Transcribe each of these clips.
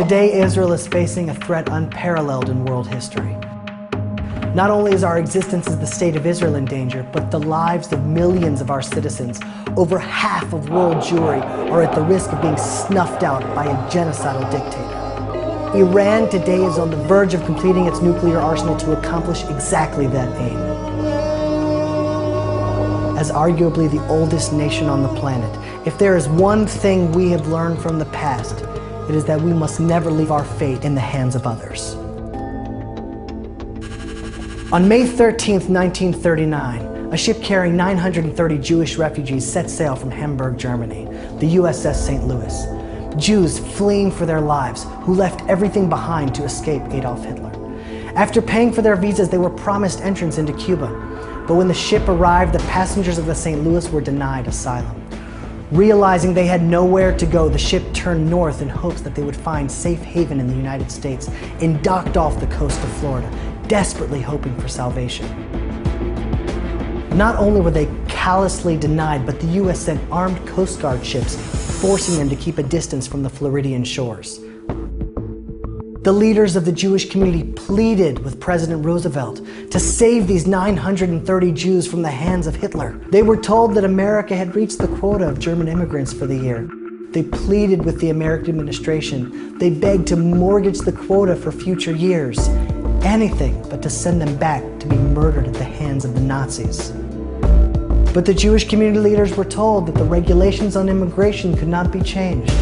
Today, Israel is facing a threat unparalleled in world history. Not only is our existence as the State of Israel in danger, but the lives of millions of our citizens, over half of world Jewry, are at the risk of being snuffed out by a genocidal dictator. Iran today is on the verge of completing its nuclear arsenal to accomplish exactly that aim. As arguably the oldest nation on the planet, if there is one thing we have learned from the past, it is that we must never leave our fate in the hands of others. On May 13th, 1939, a ship carrying 930 Jewish refugees set sail from Hamburg, Germany, the USS St. Louis. Jews fleeing for their lives, who left everything behind to escape Adolf Hitler. After paying for their visas, they were promised entrance into Cuba. But when the ship arrived, the passengers of the St. Louis were denied asylum. Realizing they had nowhere to go, the ship turned north in hopes that they would find safe haven in the United States and docked off the coast of Florida, desperately hoping for salvation. Not only were they callously denied, but the U.S. sent armed Coast Guard ships, forcing them to keep a distance from the Floridian shores. The leaders of the Jewish community pleaded with President Roosevelt to save these 930 Jews from the hands of Hitler. They were told that America had reached the quota of German immigrants for the year. They pleaded with the American administration. They begged to mortgage the quota for future years. Anything but to send them back to be murdered at the hands of the Nazis. But the Jewish community leaders were told that the regulations on immigration could not be changed.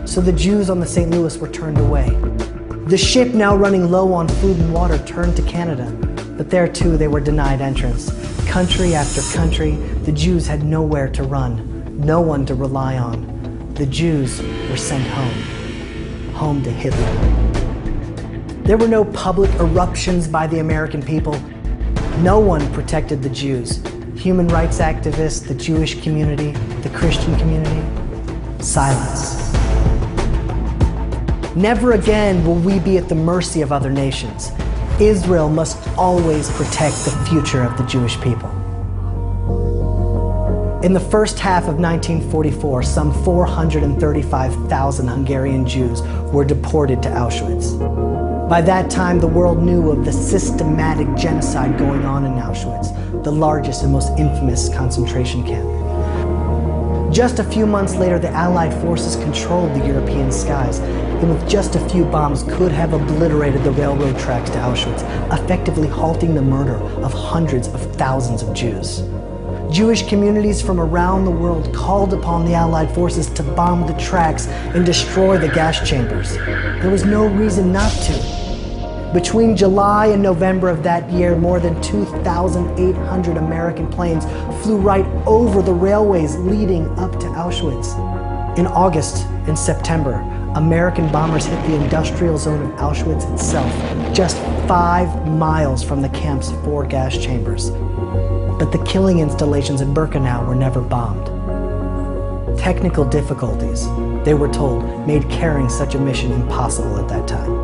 So the Jews on the St. Louis were turned away. The ship, now running low on food and water, turned to Canada, but there too they were denied entrance. Country after country, the Jews had nowhere to run, no one to rely on. The Jews were sent home to Hitler. There were no public eruptions by the American people. No one protected the Jews. Human rights activists, the Jewish community, the Christian community, silence. Never again will we be at the mercy of other nations. Israel must always protect the future of the Jewish people. In the first half of 1944, some 435,000 Hungarian Jews were deported to Auschwitz. By that time, the world knew of the systematic genocide going on in Auschwitz, the largest and most infamous concentration camp. Just a few months later, the Allied forces controlled the European skies, and with just a few bombs could have obliterated the railroad tracks to Auschwitz, effectively halting the murder of hundreds of thousands of Jews. Jewish communities from around the world called upon the Allied forces to bomb the tracks and destroy the gas chambers. There was no reason not to. Between July and November of that year, more than 2,800 American planes flew right over the railways leading up to Auschwitz. In August and September, American bombers hit the industrial zone of Auschwitz itself, just 5 miles from the camp's 4 gas chambers. But the killing installations in Birkenau were never bombed. Technical difficulties, they were told, made carrying such a mission impossible at that time.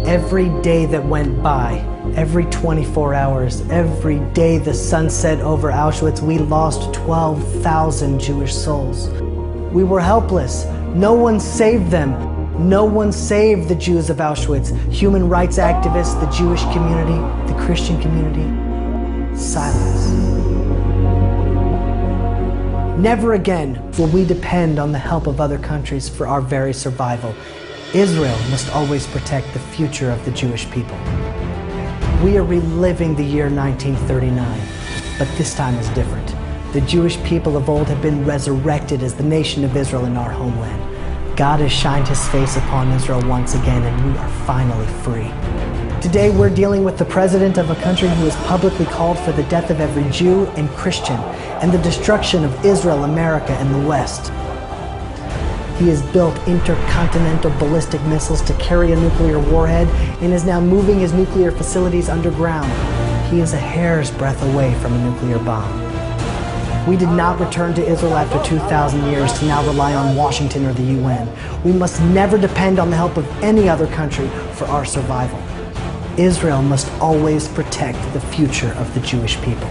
Every day that went by, every 24 hours, every day the sun set over Auschwitz, we lost 12,000 Jewish souls. We were helpless. No one saved them. No one saved the Jews of Auschwitz. Human rights activists, the Jewish community, the Christian community, silence. Never again will we depend on the help of other countries for our very survival. Israel must always protect the future of the Jewish people. We are reliving the year 1939, but this time is different. The Jewish people of old have been resurrected as the nation of Israel in our homeland. God has shined his face upon Israel once again, and we are finally free. Today we're dealing with the president of a country who has publicly called for the death of every Jew and Christian and the destruction of Israel, America, and the West. He has built intercontinental ballistic missiles to carry a nuclear warhead and is now moving his nuclear facilities underground. He is a hair's breadth away from a nuclear bomb. We did not return to Israel after 2,000 years to now rely on Washington or the UN. We must never depend on the help of any other country for our survival. Israel must always protect the future of the Jewish people.